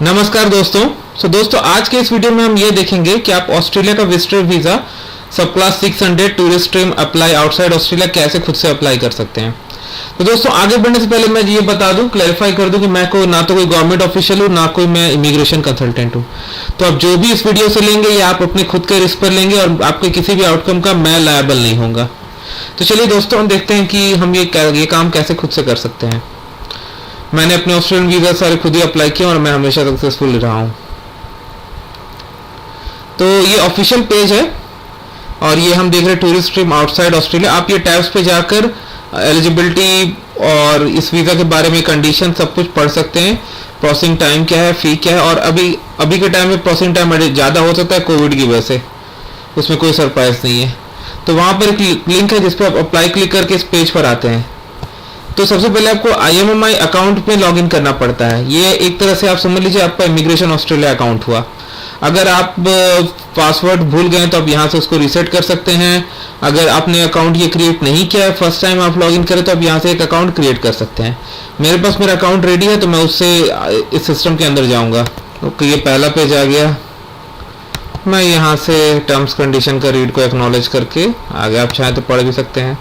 नमस्कार दोस्तों आज के इस वीडियो में हम ये देखेंगे कि आप ऑस्ट्रेलिया का विजिटर वीज़ा सब class 600 tourist stream apply outside Australia कैसे खुद से अप्लाई कर सकते हैं। तो दोस्तों आगे बढ़ने से पहले मैं ये बता दूं, क्लैरिफाई कर दूं कि मैं कोई ना तो कोई गवर्नमेंट ऑफिशियल हूँ, ना कोई मैं इमिग्रेशन कंसल्टेंट हूँ। तो आप जो भी इस वीडियो से लेंगे ये आप अपने खुद के रिस्क पर लेंगे और आपके किसी भी आउटकम का मैं लायबल नहीं होऊंगा। तो चलिए दोस्तों हम देखते हैं कि हम ये काम कैसे खुद से कर सकते हैं। मैंने अपने ऑस्ट्रेलियन वीज़ा सारे खुद ही अप्लाई किए और मैं हमेशा सक्सेसफुल रहा हूँ। तो ये ऑफिशियल पेज है और ये हम देख रहे हैं टूरिस्ट स्ट्रीम आउटसाइड ऑस्ट्रेलिया। आप ये टैब्स पे जाकर एलिजिबिलिटी और इस वीज़ा के बारे में कंडीशन सब कुछ पढ़ सकते हैं। प्रोसेसिंग टाइम क्या है, फ़ी क्या है, और अभी के टाइम में प्रोसेसिंग टाइम ज़्यादा हो सकता है कोविड की वजह से, उसमें कोई सरप्राइज नहीं है। तो वहाँ पर एक लिंक है जिस पर आप अप्लाई क्लिक करके इस पेज पर आते हैं। तो सबसे पहले आपको IMMI अकाउंट में लॉगिन करना पड़ता है। ये एक तरह से आप समझ लीजिए आपका इमिग्रेशन ऑस्ट्रेलिया अकाउंट हुआ। अगर आप पासवर्ड भूल गए तो आप यहाँ से उसको रीसेट कर सकते हैं। अगर आपने अकाउंट ये क्रिएट नहीं किया है, फर्स्ट टाइम आप लॉगिन करें, तो आप यहाँ से एक अकाउंट क्रिएट कर सकते हैं। मेरे पास मेरा अकाउंट रेडी है तो मैं उससे इस सिस्टम के अंदर जाऊँगा। ओके, ये पहला पेज आ गया। मैं यहाँ से टर्म्स कंडीशन का रीड को एक्नॉलेज करके आगे आप चाहें तो पढ़ भी सकते हैं।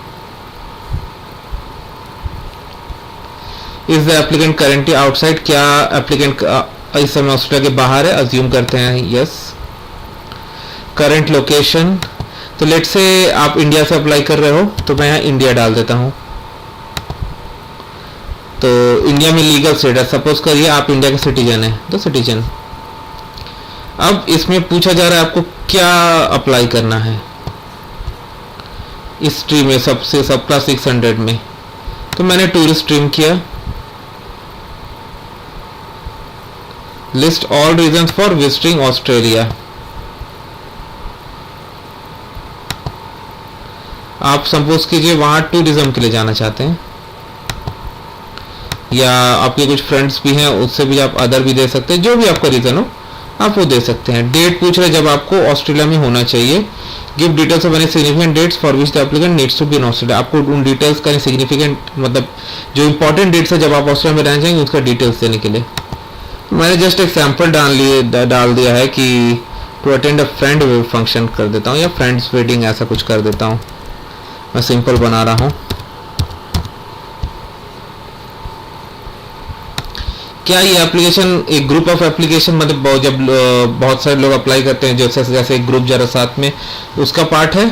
Is the applicant currently outside, क्या एप्लीकेंट इस समय ऑस्ट्रेलिया के बाहर है, अज्यूम करते हैं यस। करंट लोकेशन, तो लेट से आप इंडिया से अप्लाई कर रहे हो तो मैं यहाँ इंडिया डाल देता हूँ। तो इंडिया में लीगल स्टेटस, सपोज करिए आप इंडिया के सिटीजन हैं तो सिटीजन। अब इसमें पूछा जा रहा है आपको क्या अप्लाई करना है इस स्ट्रीम में, सब क्लास 600 में। तो मैंने टूरिस्ट स्ट्रीम किया। List all reasons for visiting Australia. आप सपोज कीजिए वहां टूरिज्म के लिए जाना चाहते हैं, या आपके कुछ फ्रेंड्स भी हैं, उससे भी आप अदर भी दे सकते हैं, जो भी आपका रीजन हो आप वो दे सकते हैं। डेट पूछ रहे जब आपको ऑस्ट्रेलिया में होना चाहिए। Give details of any significant dates for which the applicant needs to be in Australia. आपको उन डिटेल्स का सिग्निफिकेंट मतलब जो इंपॉर्टेंट डेट्स है जब आप ऑस्ट्रेलिया में रहना चाहेंगे उसका डिटेल्स देने के लिए। मैंने जस्ट एक सैम्पल डाल दिया है कि to attend a friend function कर देता हूँ, या फ्रेंड्स वेडिंग ऐसा कुछ कर देता हूँ। मैं सिंपल बना रहा हूँ। क्या ये एप्लीकेशन एक ग्रुप ऑफ एप्लीकेशन, मतलब जब बहुत सारे लोग अप्लाई करते हैं जैसे एक ग्रुप जरा साथ में, उसका पार्ट है?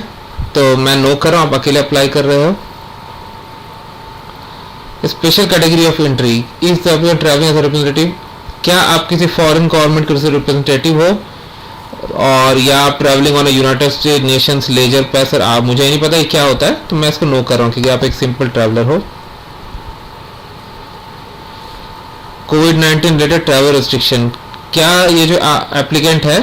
तो मैं नो कर रहा हूँ, आप अकेले अप्लाई कर रहे हो। Special category of entry, is the travelling as representative, क्या आप किसी फॉरेन गवर्नमेंट के रिप्रेजेंटेटिव हो, और या आप travelling on United State Nations laissez passer. आप मुझे नहीं पता ये क्या होता है तो मैं इसको नो कर रहा हूँ क्योंकि आप एक सिंपल ट्रैवलर हो। कोविड-19 रिलेटेड ट्रैवल रिस्ट्रिक्शन, क्या ये जो एप्लीकेंट है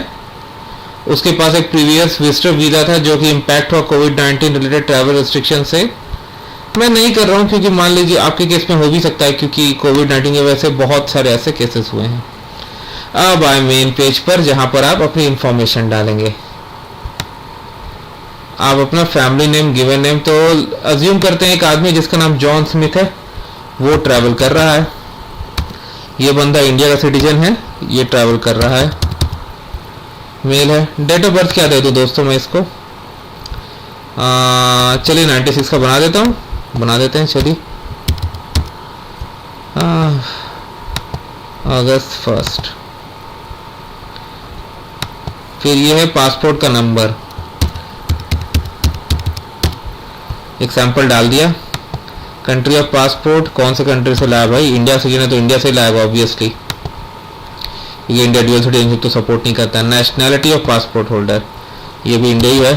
उसके पास एक प्रीवियस विजिटर वीज़ा था जो कि इम्पैक्ट हुआ कोविड-19 रिलेटेड ट्रैवल रिस्ट्रिक्शन से। मैं नहीं कर रहा हूँ क्योंकि मान लीजिए आपके केस में हो भी सकता है, क्योंकि कोविड-19 की वजह से बहुत सारे ऐसे केसेस हुए हैं। अब आए मेन पेज पर जहाँ पर आप अपनी इंफॉर्मेशन डालेंगे। आप अपना फैमिली नेम, गिवन नेम, तो अज्यूम करते हैं एक आदमी जिसका नाम जॉन स्मिथ है वो ट्रैवल कर रहा है। ये बंदा इंडिया का सिटीजन है, ये ट्रैवल कर रहा है, मेल है। डेट ऑफ बर्थ क्या दे दूँ दोस्तों मैं इसको, चलिए 96 का बना देते हैं चलिए, अगस्त 1। फिर ये है पासपोर्ट का नंबर, एक सैंपल डाल दिया। कंट्री ऑफ पासपोर्ट, कौन से कंट्री से लाया भाई, इंडिया से है तो इंडिया से लाएगा ऑब्वियसली, ये इंडिया ड्यूअल सिटीजनशिप तो सपोर्ट नहीं करता है। नेशनैलिटी ऑफ पासपोर्ट होल्डर, ये भी इंडिया ही है।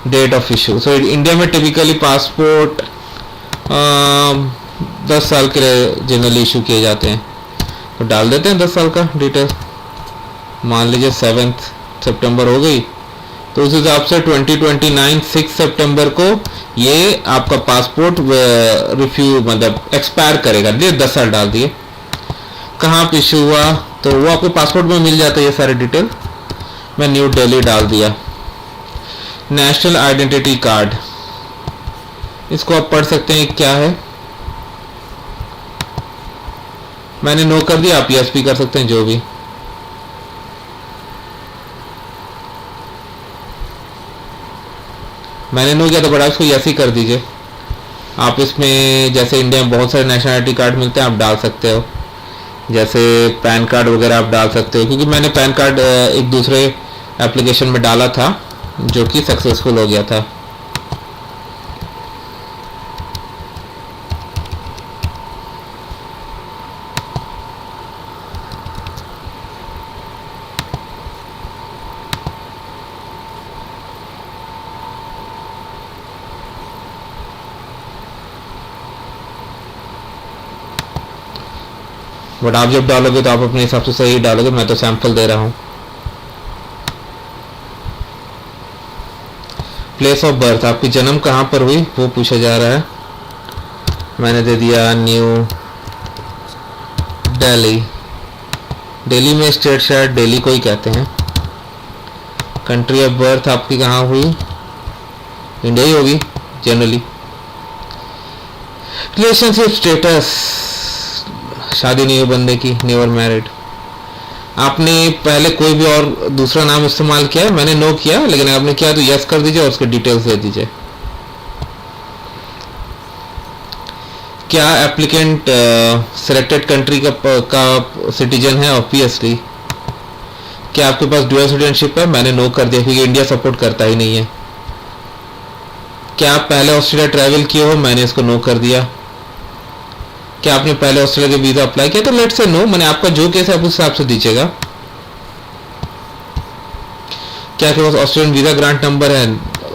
Date of issue, so India में टिपिकली पासपोर्ट 10 साल के लिए जनरली इशू किए जाते हैं, तो डाल देते हैं 10 साल का डिटेल। मान लीजिए 7 सितंबर हो गई तो उस हिसाब से 2029 6 सितंबर को ये आपका पासपोर्ट रिफ्यू मतलब एक्सपायर करेगा। ये 10 साल डाल दिए। कहाँ पे इशू हुआ तो वो आपके पासपोर्ट में मिल जाता है ये सारे डिटेल। मैं न्यू दिल्ली डाल दिया। नेशनल आइडेंटिटी कार्ड, इसको आप पढ़ सकते हैं क्या है। मैंने नो कर दिया, आप यस भी कर सकते हैं, जो भी। मैंने नो किया तो बड़ा उसको यस ही कर दीजिए। आप इसमें जैसे इंडिया में बहुत सारे नेशनलिटी कार्ड मिलते हैं, आप डाल सकते हो, जैसे पैन कार्ड वगैरह आप डाल सकते हो, क्योंकि मैंने पैन कार्ड एक दूसरे एप्लीकेशन में डाला था जो कि सक्सेसफुल हो गया था। बट आप जब डालोगे तो आप अपने हिसाब से सही डालोगे, मैं तो सैंपल दे रहा हूँ। प्लेस ऑफ बर्थ, आपकी जन्म कहाँ पर हुई वो पूछा जा रहा है। मैंने दे दिया न्यू दिल्ली। दिल्ली में स्टेट शायद दिल्ली को ही कहते हैं। कंट्री ऑफ बर्थ आपकी कहाँ हुई, इंडिया ही होगी जनरली। रिलेशनशिप स्टेटस, शादी नहीं हुई बंदे की, नेवर मैरिड। आपने पहले कोई भी और दूसरा नाम इस्तेमाल किया है, मैंने नो किया, लेकिन आपने किया तो यस कर दीजिए और उसके डिटेल्स दे दीजिए। क्या एप्लीकेंट सिलेक्टेड कंट्री का सिटीजन है? ऑब्वियसली। क्या आपके पास ड्यूअल सिटीजनशिप है? मैंने नो कर दिया क्योंकि इंडिया सपोर्ट करता ही नहीं है। क्या आप पहले ऑस्ट्रेलिया ट्रैवल किए हो? मैंने इसको नो कर दिया। क्या आपने पहले ऑस्ट्रेलिया के वीजा अप्लाई किया? तो लेट से नो, मैंने आपका जो केस है आप उस हिसाब से दीजिएगा। क्या आपके पास ऑस्ट्रेलियन वीजा ग्रांट नंबर है?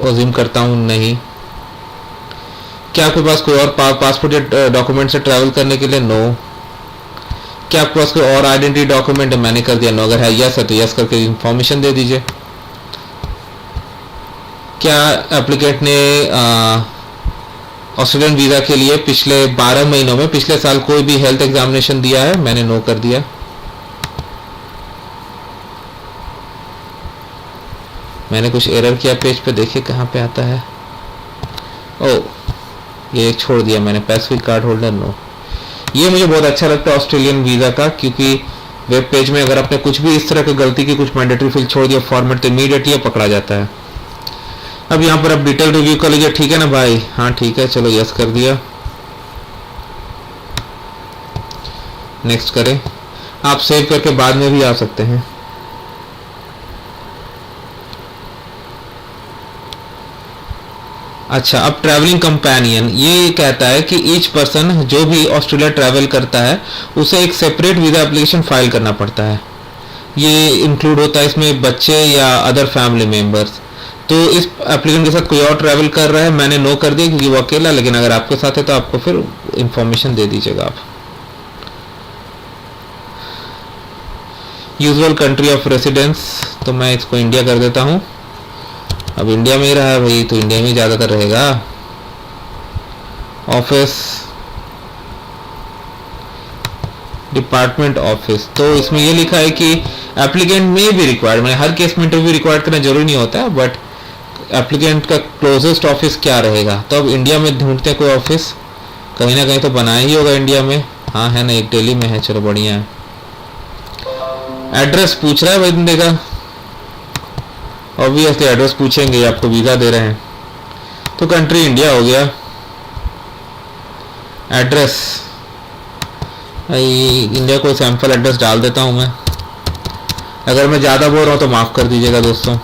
अज्यूम करता हूं नहीं। क्या आपके पास कोई और पासपोर्ट या डॉक्यूमेंट से ट्रैवल करने के लिए? नो। क्या आपके पास कोई और आइडेंटिटी डॉक्यूमेंट है? मैंने कर दिया नो। अगर है यस है तो यस करके इंफॉर्मेशन दे दीजिए। क्या एप्लीकेंट ने ऑस्ट्रेलियन वीजा के लिए पिछले 12 महीनों में पिछले साल कोई भी हेल्थ एग्जामिनेशन दिया है? मैंने नो कर दिया। मैंने कुछ एरर किया पेज पे, देखिए कहाँ पे आता है। ओ, ये एक छोड़ दिया मैंने, पैसिफिक कार्ड होल्डर नो। ये मुझे बहुत अच्छा लगता है ऑस्ट्रेलियन वीजा का, क्योंकि वेब पेज में अगर आपने कुछ भी इस तरह की गलती की, कुछ मैंडेटरी फील्ड छोड़ दिया फॉर्मेट, तो इमीडिएटली पकड़ा जाता है। अब यहाँ पर आप डिटेल रिव्यू कर लीजिए, ठीक है ना भाई? हाँ ठीक है, चलो यस कर दिया। नेक्स्ट करें। आप सेव करके बाद में भी आ सकते हैं। अच्छा, अब ट्रैवलिंग कंपेनियन, ये कहता है कि ईच पर्सन जो भी ऑस्ट्रेलिया ट्रैवल करता है उसे एक सेपरेट वीज़ा एप्लीकेशन फाइल करना पड़ता है। ये इंक्लूड होता है इसमें बच्चे या अदर फैमिली मेम्बर्स। तो इस एप्लीकेंट के साथ कोई और ट्रैवल कर रहा है, मैंने नो कर दिया क्योंकि वो अकेला, लेकिन अगर आपके साथ है तो आपको फिर इंफॉर्मेशन दे दीजिएगा आप। यूजुअल कंट्री ऑफ रेसिडेंस, तो मैं इसको इंडिया कर देता हूँ। अब इंडिया में ही रहा है भाई, तो इंडिया में ज़्यादातर रहेगा। ऑफिस, डिपार्टमेंट ऑफिस, तो इसमें ये लिखा है कि एप्लीकेंट में भी रिक्वायर्ड, मैंने हर केस में इंटरव्यू रिक्वायर्ड करना जरूरी नहीं होता है, बट एप्लीकेंट का क्लोजेस्ट ऑफिस क्या रहेगा। तो अब इंडिया में ढूंढते हैं कोई ऑफिस, कहीं ना कहीं तो बनाया ही होगा इंडिया में। हाँ है ना, एक दिल्ली में है, चलो बढ़िया है। एड्रेस पूछ रहा है भाई बंदे का, ऑब्वियसली एड्रेस पूछेंगे, आपको वीज़ा दे रहे हैं तो कंट्री इंडिया हो गया। एड्रेस इंडिया को सैंपल एड्रेस डाल देता हूँ मैं। अगर मैं ज़्यादा बोल रहा हूँ तो माफ़ कर दीजिएगा दोस्तों।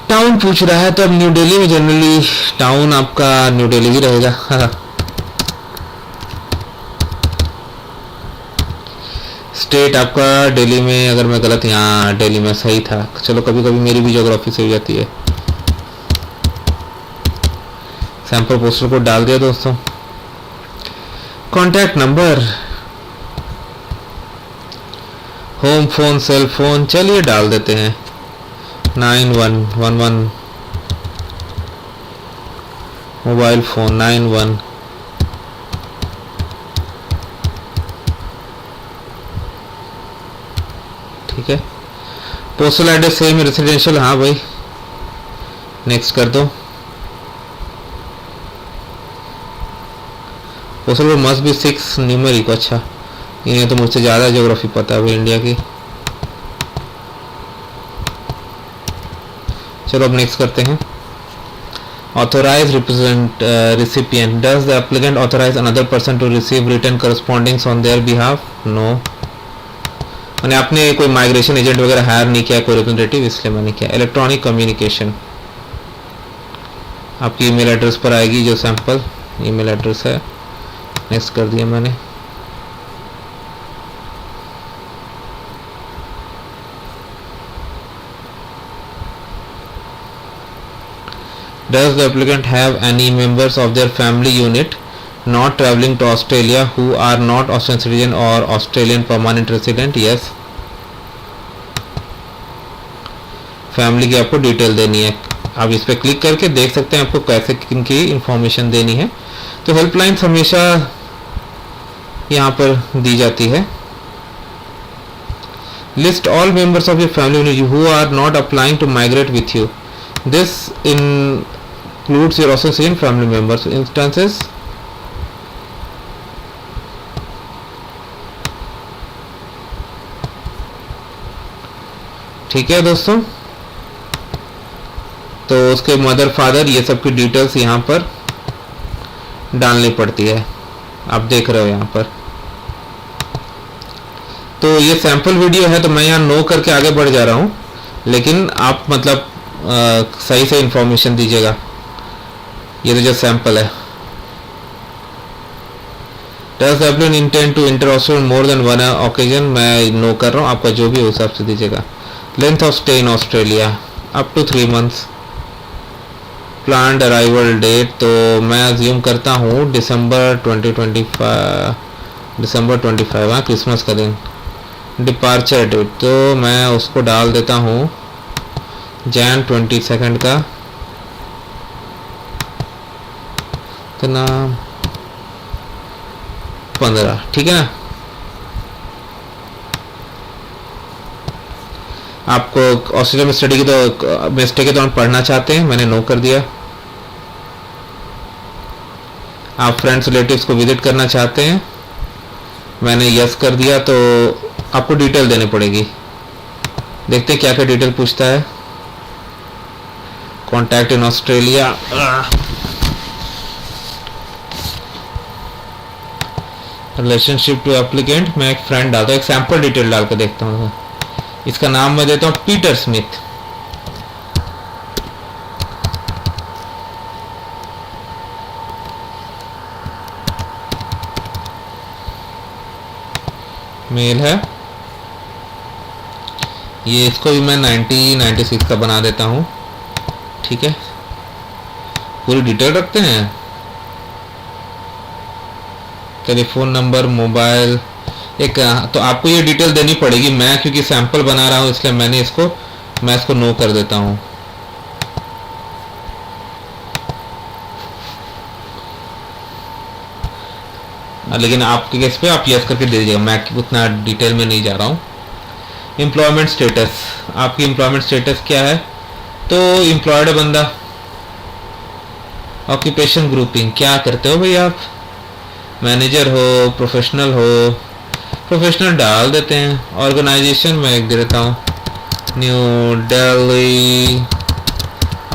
टाउन पूछ रहा है, तो अब न्यू दिल्ली में जनरली टाउन आपका न्यू दिल्ली ही रहेगा। स्टेट आपका दिल्ली में, अगर मैं गलत, यहाँ दिल्ली में सही था। चलो कभी कभी मेरी भी ज्योग्राफी सही हो जाती है। सैंपल पोस्टर कोड डाल दिया दोस्तों। Contact number, home phone, cell phone, चलिए डाल देते हैं 9111। Mobile phone 91। ठीक है। पोस्टल एड्रेस सेम, रेसिडेंशियल, हाँ भाई नेक्स्ट कर दो। Postal must be 6 numeric. अच्छा, इन्हें तो मुझसे ज़्यादा ज्योग्राफी पता है इंडिया की। चलो अब नेक्स्ट करते हैं। Authorize represent recipient, does the applicant authorize another person to receive return correspondings on their behalf? No. मैंने आपने कोई माइग्रेशन एजेंट वगैरह हायर नहीं किया, कोई रिप्रेजेंटेटिव, इसलिए मैंने किया। इलेक्ट्रॉनिक कम्युनिकेशन, आपकी ईमेल एड्रेस पर आएगी जो सैंपल ईमेल एड्रेस है। नेक्स्ट कर दिया मैंने। Does the applicant have any members of their family unit not traveling to Australia who are not Australian citizen or Australian permanent resident? Yes. Family की आपको detail देनी है। आप इस पर क्लिक करके देख सकते हैं आपको कैसे किनकी इंफॉर्मेशन देनी है। तो हेल्पलाइंस हमेशा यहाँ पर दी जाती है। List all members of your family unit who are not applying to migrate with you. This includes your Australian family members instances। ठीक है दोस्तों, तो उसके मदर फादर ये सब की डिटेल्स यहाँ पर डालनी पड़ती है। आप देख रहे हो यहाँ पर। तो ये सैंपल वीडियो है, तो मैं यहाँ नो करके आगे बढ़ जा रहा हूँ, लेकिन आप मतलब सही से इंफॉर्मेशन दीजिएगा। ये तो जो सैंपल है। Does the applicant intend to enter Australia more than one occasion? मैं नो कर रहा हूँ, आपका जो भी हिसाब से दीजिएगा। Length of stay in Australia up to 3 months। Planned arrival date तो मैं अज्यूम करता हूँ दिसंबर 2025, दिसंबर 25, हाँ क्रिसमस का दिन। डिपार्चर डेट तो मैं उसको डाल देता हूँ जैन 22 का, कितना 15, ठीक है ना। आपको ऑस्ट्रेलिया में स्टडी की तो में स्टे के दौरान पढ़ना चाहते हैं, मैंने नो कर दिया। आप फ्रेंड्स रिलेटिव्स को विजिट करना चाहते हैं, मैंने यस कर दिया। तो आपको डिटेल देनी पड़ेगी। देखते हैं क्या क्या डिटेल पूछता है। Contact in Australia, relationship to applicant, मैं एक फ्रेंड डालता हूँ, एक सैंपल डिटेल डाल कर देखता हूँ। इसका नाम मैं देता हूँ पीटर स्मिथ। मेल है ये, इसको भी मैं 1996 का बना देता हूँ। ठीक है, पूरी डिटेल रखते हैं। टेलीफोन नंबर, मोबाइल, एक तो आपको ये डिटेल देनी पड़ेगी। मैं क्योंकि सैंपल बना रहा हूँ इसलिए मैं इसको नो कर देता हूँ। लेकिन आपके केस पे आप यस करके दे दीजिएगा, मैं उतना डिटेल में नहीं जा रहा हूँ। एम्प्लॉयमेंट स्टेटस, आपकी एम्प्लॉयमेंट स्टेटस क्या है? तो एम्प्लॉयड बंदा। ऑक्यूपेशन ग्रुपिंग, क्या करते हो भाई आप? मैनेजर हो, प्रोफेशनल हो? प्रोफेशनल डाल देते हैं। ऑर्गेनाइजेशन में एक दे देता हूँ न्यू दिल्ली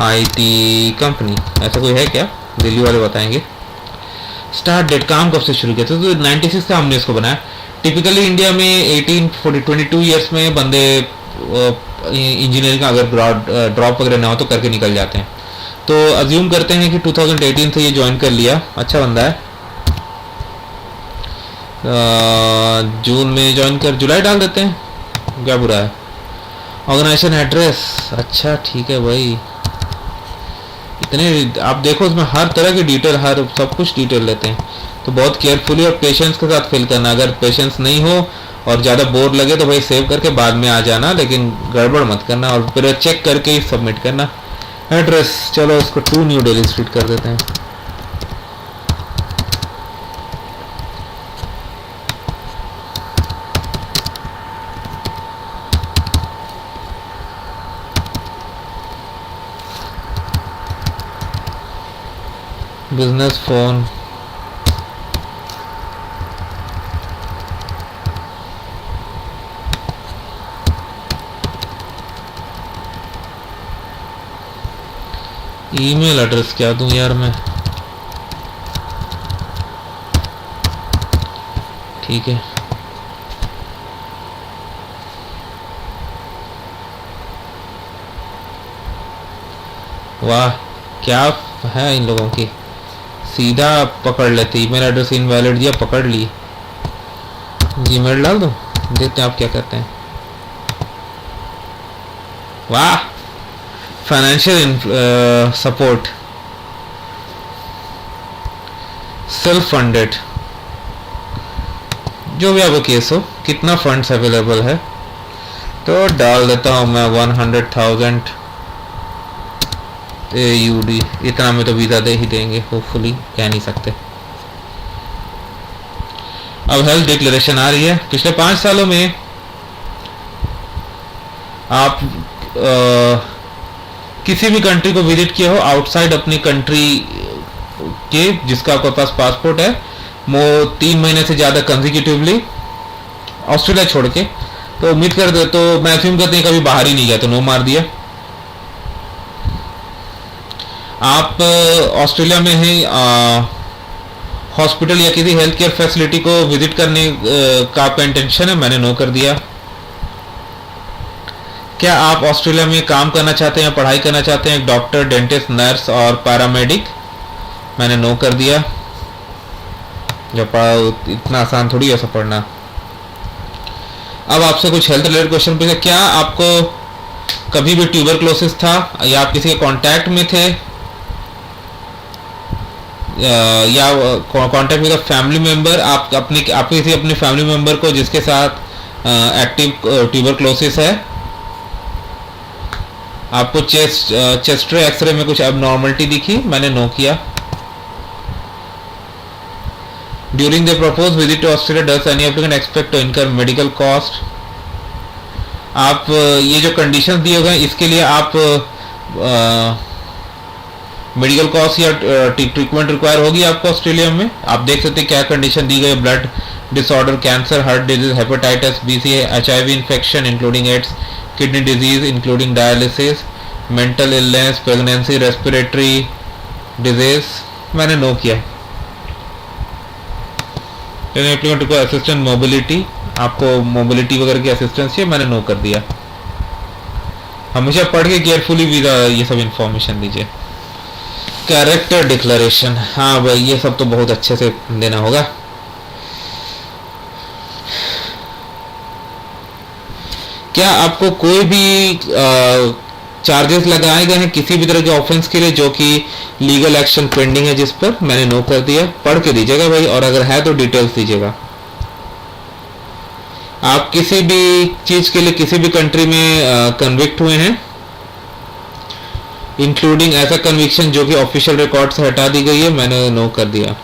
आईटी कंपनी, ऐसा कोई है क्या? दिल्ली वाले बताएंगे। स्टार्ट डेट, काम कब से शुरू किया था? तो 96 से हमने इसको बनाया। टिपिकली इंडिया में 22 ईयर्स में बंदे इंजीनियरिंग का अगर ड्रॉप वगैरह ना हो तो करके निकल जाते हैं। तो अज्यूम करते हैं कि 2018 से ये ज्वाइन कर लिया, अच्छा बंदा है। जून में ज्वाइन कर, जुलाई डाल देते हैं, क्या बुरा है। ऑर्गेनाइजेशन एड्रेस, अच्छा ठीक है भाई। इतने आप देखो इसमें हर तरह की डिटेल, हर सब कुछ डिटेल लेते हैं। तो बहुत केयरफुली और पेशेंस के साथ फिल करना। अगर पेशेंस नहीं हो और ज़्यादा बोर लगे तो भाई सेव करके बाद में आ जाना, लेकिन गड़बड़ मत करना और फिर चेक करके ही सबमिट करना। एड्रेस, चलो उसको 2 न्यू दिल्ली स्ट्रीट कर देते हैं। बिजनेस फोन, ईमेल एड्रेस क्या दूं यार मैं? ठीक है, वाह क्या है इन लोगों की, सीधा पकड़ लेते। ईमेल एड्रेस इनवैलिड दिया, पकड़ ली। जीमेल डाल दो, देखते हैं आप क्या करते हैं। वाह, फाइनेंशियल सपोर्ट, सेल्फ फंडेड, जो भी आपका केस हो, कितना फंड्स अवेलेबल है तो डाल देता हूँ मैं 100,000 AUD। इतना में तो वीज़ा दे ही देंगे होपफुली, कह नहीं सकते। अब हेल्थ डिक्लेरेशन आ रही है। पिछले 5 सालों में आप किसी भी कंट्री को विजिट किया हो आउटसाइड अपनी कंट्री के, जिसका आपके पास पासपोर्ट है, वो 3 महीने से ज़्यादा कंसेक्यूटिवली, ऑस्ट्रेलिया छोड़ के, तो उम्मीद कर दे तो मैक्सिमम करते हैं कभी बाहर ही नहीं गया तो नो मार दिया। आप ऑस्ट्रेलिया में हैं, हॉस्पिटल या किसी हेल्थ केयर फैसिलिटी को विजिट करने का आपका इंटेंशन है, मैंने नो कर दिया। क्या आप ऑस्ट्रेलिया में काम करना चाहते हैं या पढ़ाई करना चाहते हैं, डॉक्टर, डेंटिस्ट, नर्स और पैरामेडिक, मैंने नो कर दिया। जब पढ़ा इतना आसान थोड़ी ऐसा पढ़ना। अब आपसे कुछ हेल्थ रिलेटेड क्वेश्चन पूछे। क्या आपको कभी भी ट्यूबरक्लोसिस था या आप किसी के कांटेक्ट में थे, या कांटेक्ट विद फैमिली मेंबर, आप किसी अपने फैमिली मेंबर को जिसके साथ एक्टिव ट्यूबरक्लोसिस है, आपको चेस्ट एक्सरे में कुछ एबनॉर्मलिटी दिखी, मैंने नो किया। During the propose visit to Australia does any applicant expect to incur medical cost. आप ये जो कंडीशंस दिए गए इसके लिए आप मेडिकल कॉस्ट या ट्रीटमेंट रिक्वायर होगी आपको ऑस्ट्रेलिया में। आप देख सकते हैं क्या कंडीशन दी गई, blood disorder, cancer, heart disease, hepatitis B, C, HIV infection including AIDS, kidney disease including dialysis, mental illness, pregnancy, respiratory disease, मैंने नो किया। एप्लीकेंट को असिस्टेंट मोबिलिटी, आपको मोबिलिटी वगैरह की असिस्टेंस चाहिए, मैंने नो कर दिया। हमेशा पढ़ के केयरफुली वीज़ा ये सब इंफॉर्मेशन दीजिए। कैरेक्टर डिक्लेरेशन, हाँ भाई ये सब तो बहुत अच्छे से देना होगा। क्या आपको कोई भी चार्जेस लगाए गए हैं किसी भी तरह के ऑफेंस के लिए जो कि लीगल एक्शन पेंडिंग है जिस पर, मैंने नो कर दिया। पढ़ के दीजिएगा भाई, और अगर है तो डिटेल्स दीजिएगा। आप किसी भी चीज के लिए किसी भी कंट्री में कन्विक्ट हुए हैं, इंक्लूडिंग ऐसा कन्विक्शन जो कि ऑफिशियल रिकॉर्ड से हटा दी गई है, मैंने नो कर दिया।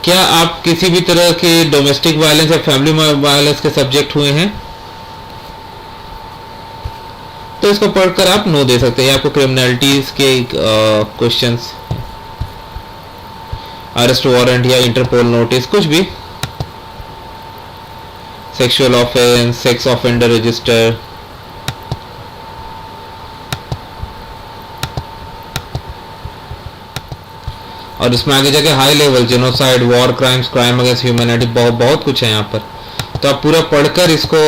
क्या आप किसी भी तरह के डोमेस्टिक वायलेंस या फैमिली वायलेंस के सब्जेक्ट हुए हैं, तो इसको पढ़कर आप नो दे सकते हैं। आपको क्रिमिनलिटीज के क्वेश्चंस, अरेस्ट वारंट या इंटरपोल नोटिस, कुछ भी, sexual offence, sex offender register, और इसमें आगे जाके high level genocide, war crimes, crime against humanity, बहुत कुछ है यहाँ पर। तो आप पूरा पढ़कर इसको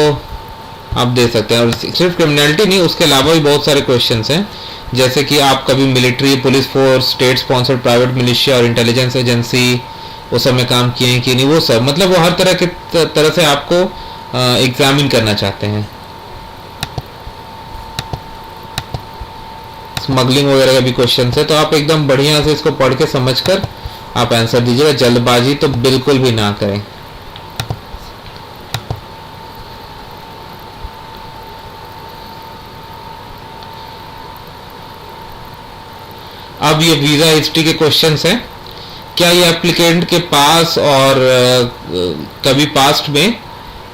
आप दे सकते हैं। और सिर्फ क्रिमिनलिटी नहीं, उसके अलावा भी बहुत सारे क्वेश्चंस हैं, जैसे कि आप कभी military, police force, state sponsored private militia और इंटेलिजेंस एजेंसी वो सब में काम किए हैं कि नहीं, वो सब, मतलब वो हर तरह से आपको एग्जामिन करना चाहते हैं। स्मगलिंग वगैरह का भी क्वेश्चन है, तो आप एकदम बढ़िया से इसको पढ़ के समझकर आप आंसर दीजिएगा। जल्दबाजी तो बिल्कुल भी ना करें। अब ये वीजा हिस्ट्री के क्वेश्चंस हैं। क्या ये एप्लीकेंट के पास और कभी पास्ट में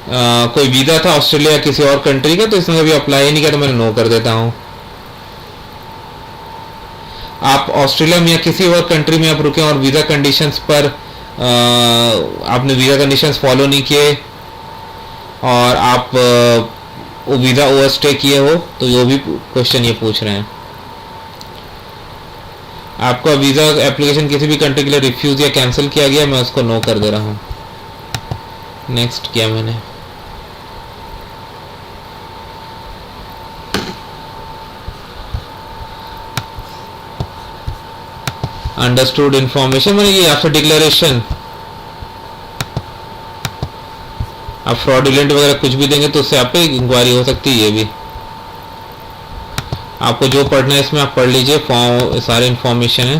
कोई वीजा था ऑस्ट्रेलिया या किसी और कंट्री का, तो इसने कभी अप्लाई नहीं किया, तो मैंने नो कर देता हूं। आप ऑस्ट्रेलिया में या किसी और कंट्री में आप रुके और वीजा कंडीशंस पर आपने वीजा कंडीशंस फॉलो नहीं किए और आप वो वीज़ा ओवरस्टे किए हो तो वो भी क्वेश्चन ये पूछ रहे हैं। आपका वीज़ा एप्लीकेशन किसी भी कंट्री के लिए रिफ्यूज़ या कैंसिल किया गया, मैं उसको नो कर दे रहा हूँ। नेक्स्ट किया मैंने। अंडरस्टूड इंफॉर्मेशन, मैंने ये आपसे डिक्लेरेशन, आप फ्रॉडुलेंट वगैरह कुछ भी देंगे तो उससे आप पे इंक्वायरी हो सकती है। ये भी आपको जो पढ़ना है इसमें आप पढ़ लीजिए, फॉर्म सारे इंफॉर्मेशन है।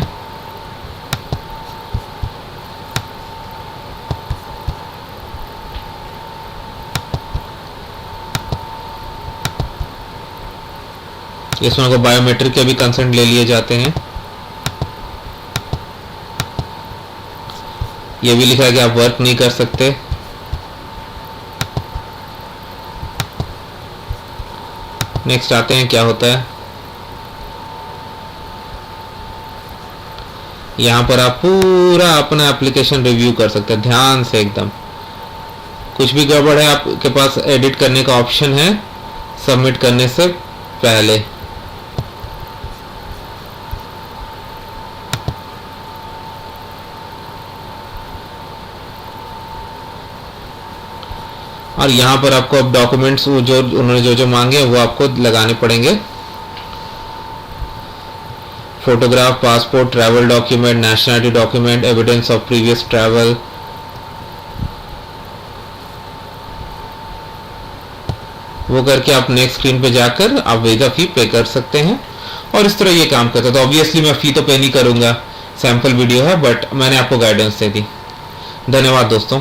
इसमें आपको बायोमेट्रिक के भी कंसेंट ले लिए जाते हैं। ये भी लिखा है कि आप वर्क नहीं कर सकते। नेक्स्ट आते हैं क्या होता है। यहाँ पर आप पूरा अपना एप्लीकेशन रिव्यू कर सकते हैं ध्यान से एकदम। कुछ भी गड़बड़ है आपके पास एडिट करने का ऑप्शन है सबमिट करने से पहले। और यहाँ पर आपको अब डॉक्यूमेंट्स जो उन्होंने जो मांगे वो आपको लगाने पड़ेंगे। Photograph, passport, travel document, nationality document, evidence of previous travel. वो करके आप नेक्स्ट स्क्रीन पे जाकर आप वीज़ा फी पे कर सकते हैं और इस तरह ये काम करता है। तो ऑब्वियसली मैं फी तो पे नहीं करूँगा, सैम्पल वीडियो है, बट मैंने आपको गाइडेंस दे दी। धन्यवाद दोस्तों।